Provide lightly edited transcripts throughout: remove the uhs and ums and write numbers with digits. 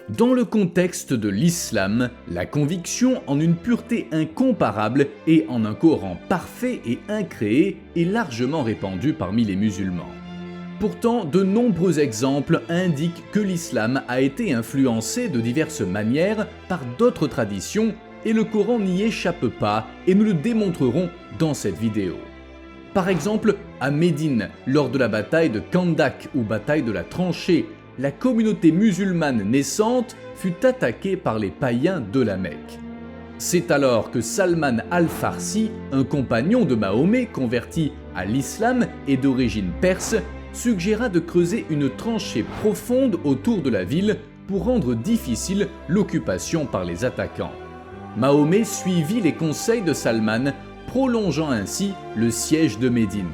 Dans le contexte de l'islam, la conviction en une pureté incomparable et en un Coran parfait et incréé est largement répandue parmi les musulmans. Pourtant, de nombreux exemples indiquent que l'islam a été influencé de diverses manières par d'autres traditions et le Coran n'y échappe pas et nous le démontrerons dans cette vidéo. Par exemple, à Médine, lors de la bataille de Khandak ou bataille de la tranchée, la communauté musulmane naissante fut attaquée par les païens de la Mecque. C'est alors que Salman al-Farsi, un compagnon de Mahomet converti à l'islam et d'origine perse, suggéra de creuser une tranchée profonde autour de la ville pour rendre difficile l'occupation par les attaquants. Mahomet suivit les conseils de Salman, prolongeant ainsi le siège de Médine.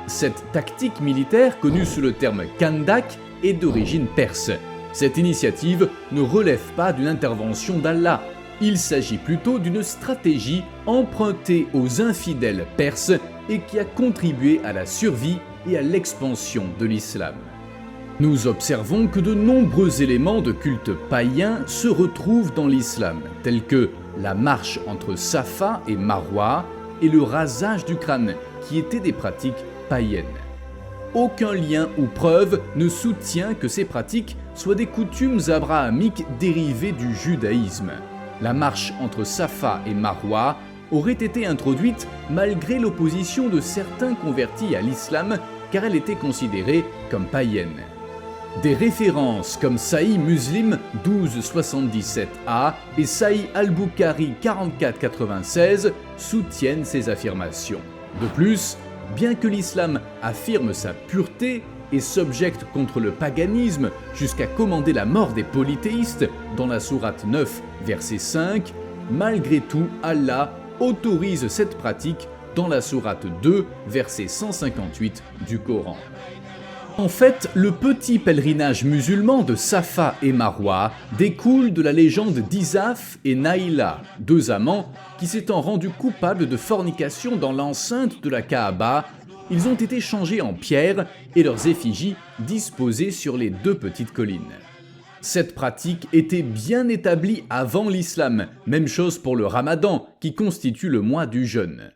Cette tactique militaire, connue sous le terme Khandak, est d'origine perse. Cette initiative ne relève pas d'une intervention d'Allah. Il s'agit plutôt d'une stratégie empruntée aux infidèles perses et qui a contribué à la survie et à l'expansion de l'islam. Nous observons que de nombreux éléments de culte païen se retrouvent dans l'islam, tels que la marche entre Safa et Marwa et le rasage du crâne, qui étaient des pratiques païennes. Aucun lien ou preuve ne soutient que ces pratiques soient des coutumes abrahamiques dérivées du judaïsme. La marche entre Safa et Marwa aurait été introduite malgré l'opposition de certains convertis à l'islam car elle était considérée comme païenne. Des références comme Sahih Muslim 1277a et Sahih al-Bukhari 4496 soutiennent ces affirmations. De plus, bien que l'islam affirme sa pureté et s'objecte contre le paganisme jusqu'à commander la mort des polythéistes dans la sourate 9, verset 5, malgré tout, Allah autorise cette pratique dans la sourate 2, verset 158 du Coran. En fait, le petit pèlerinage musulman de Safa et Marwa découle de la légende d'Isaf et Naïla, deux amants qui s'étant rendus coupables de fornication dans l'enceinte de la Kaaba, ils ont été changés en pierre et leurs effigies disposées sur les deux petites collines. Cette pratique était bien établie avant l'islam, même chose pour le Ramadan qui constitue le mois du jeûne.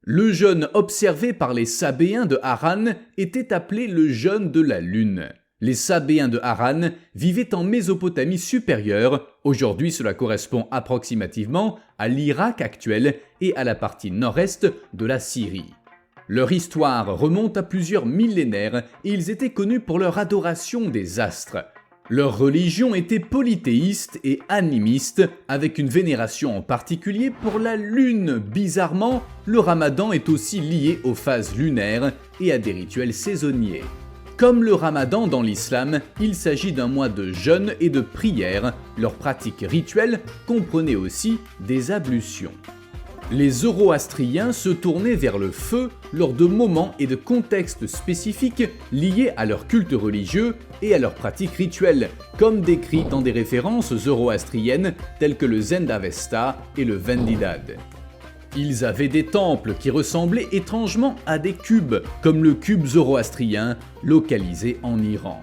Le jeûne observé par les Sabéens de Haran était appelé le jeûne de la lune. Les Sabéens de Haran vivaient en Mésopotamie supérieure, aujourd'hui cela correspond approximativement à l'Irak actuel et à la partie nord-est de la Syrie. Leur histoire remonte à plusieurs millénaires et ils étaient connus pour leur adoration des astres. Leur religion était polythéiste et animiste, avec une vénération en particulier pour la lune. Bizarrement, le ramadan est aussi lié aux phases lunaires et à des rituels saisonniers. Comme le ramadan dans l'islam, il s'agit d'un mois de jeûne et de prière. Leurs pratiques rituelles comprenaient aussi des ablutions. Les zoroastriens se tournaient vers le feu lors de moments et de contextes spécifiques liés à leur culte religieux et à leurs pratiques rituelles, comme décrit dans des références zoroastriennes telles que le Zend-Avesta et le Vendidad. Ils avaient des temples qui ressemblaient étrangement à des cubes, comme le cube zoroastrien localisé en Iran.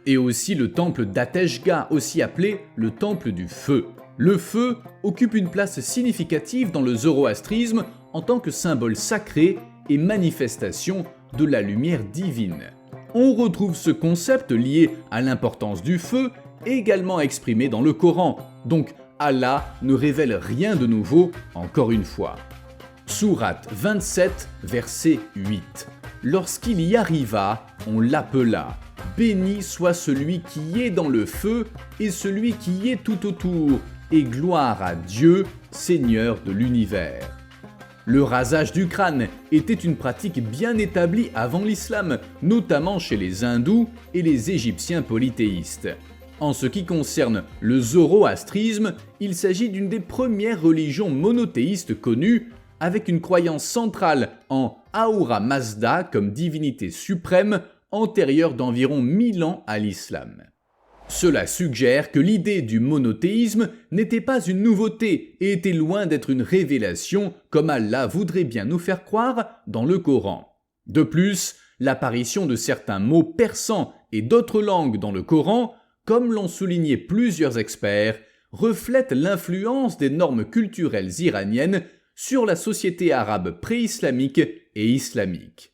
Et aussi le temple d'Ateshga, aussi appelé le temple du feu. Le feu occupe une place significative dans le zoroastrisme en tant que symbole sacré et manifestation de la lumière divine. On retrouve ce concept lié à l'importance du feu également exprimé dans le Coran, donc Allah ne révèle rien de nouveau encore une fois. Sourate 27, verset 8. Lorsqu'il y arriva, on l'appela. Béni soit celui qui est dans le feu et celui qui est tout autour, et gloire à Dieu, Seigneur de l'univers. Le rasage du crâne était une pratique bien établie avant l'islam, notamment chez les hindous et les égyptiens polythéistes. En ce qui concerne le zoroastrisme, il s'agit d'une des premières religions monothéistes connues, avec une croyance centrale en Ahura Mazda comme divinité suprême antérieure d'environ 1000 ans à l'islam. Cela suggère que l'idée du monothéisme n'était pas une nouveauté et était loin d'être une révélation comme Allah voudrait bien nous faire croire dans le Coran. De plus, l'apparition de certains mots persans et d'autres langues dans le Coran comme l'ont souligné plusieurs experts, reflète l'influence des normes culturelles iraniennes sur la société arabe pré-islamique et islamique.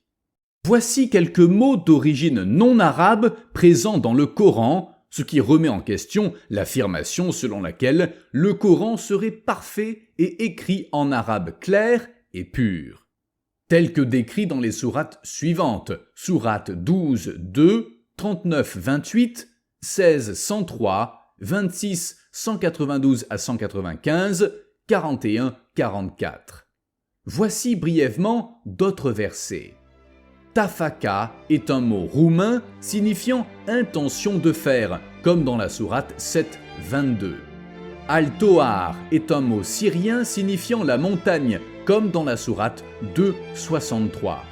Voici quelques mots d'origine non arabe présents dans le Coran, ce qui remet en question l'affirmation selon laquelle le Coran serait parfait et écrit en arabe clair et pur. Tel que décrit dans les sourates suivantes, sourate 12, 2, 39, 28, 16, 103, 26, 192 à 195, 41, 44. Voici brièvement d'autres versets. Tafaka est un mot roumain signifiant intention de faire, comme dans la sourate 7, 22. Al-Tohar est un mot syrien signifiant la montagne, comme dans la sourate 2, 63.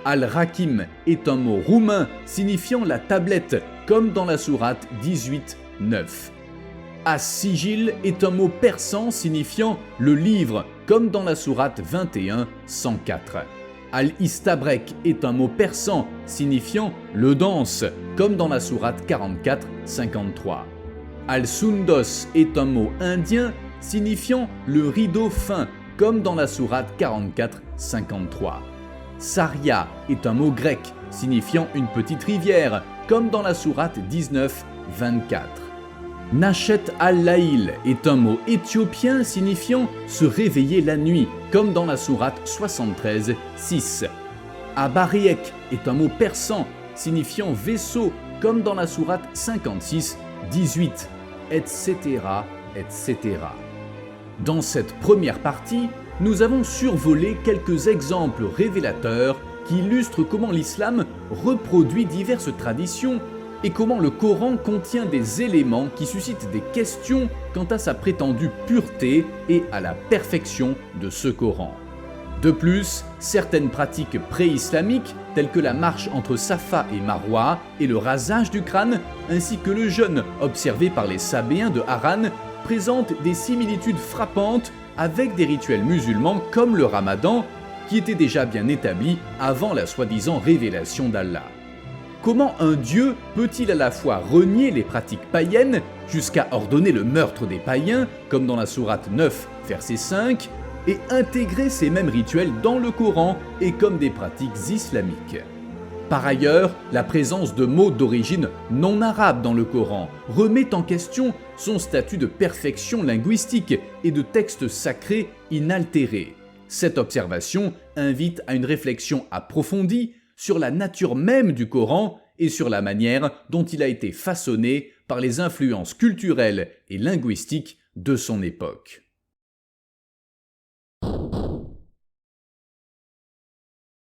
Al-Rakim est un mot roumain signifiant la tablette, comme dans la sourate 18, 9. As-Sijil est un mot persan signifiant le livre, comme dans la sourate 21, 104. Al-Istabrek est un mot persan signifiant le danse, comme dans la sourate 44, 53. Al-Sundos est un mot indien signifiant le rideau fin, comme dans la sourate 44, 53. Saria est un mot grec signifiant une petite rivière, comme dans la sourate 19, 24. Nashet al-Laïl est un mot éthiopien signifiant se réveiller la nuit, comme dans la sourate 73, 6. Abariek est un mot persan signifiant vaisseau, comme dans la sourate 56, 18, etc., etc. Dans cette première partie, nous avons survolé quelques exemples révélateurs qui illustrent comment l'islam reproduit diverses traditions et comment le Coran contient des éléments qui suscitent des questions quant à sa prétendue pureté et à la perfection de ce Coran. De plus, certaines pratiques pré-islamiques, telles que la marche entre Safa et Marwa et le rasage du crâne, ainsi que le jeûne observé par les Sabéens de Haran, présentent des similitudes frappantes avec des rituels musulmans comme le Ramadan, qui étaient déjà bien établis avant la soi-disant révélation d'Allah. Comment un dieu peut-il à la fois renier les pratiques païennes jusqu'à ordonner le meurtre des païens, comme dans la sourate 9, verset 5, et intégrer ces mêmes rituels dans le Coran et comme des pratiques islamiques? Par ailleurs, la présence de mots d'origine non arabe dans le Coran remet en question son statut de perfection linguistique et de texte sacré inaltéré. Cette observation invite à une réflexion approfondie sur la nature même du Coran et sur la manière dont il a été façonné par les influences culturelles et linguistiques de son époque.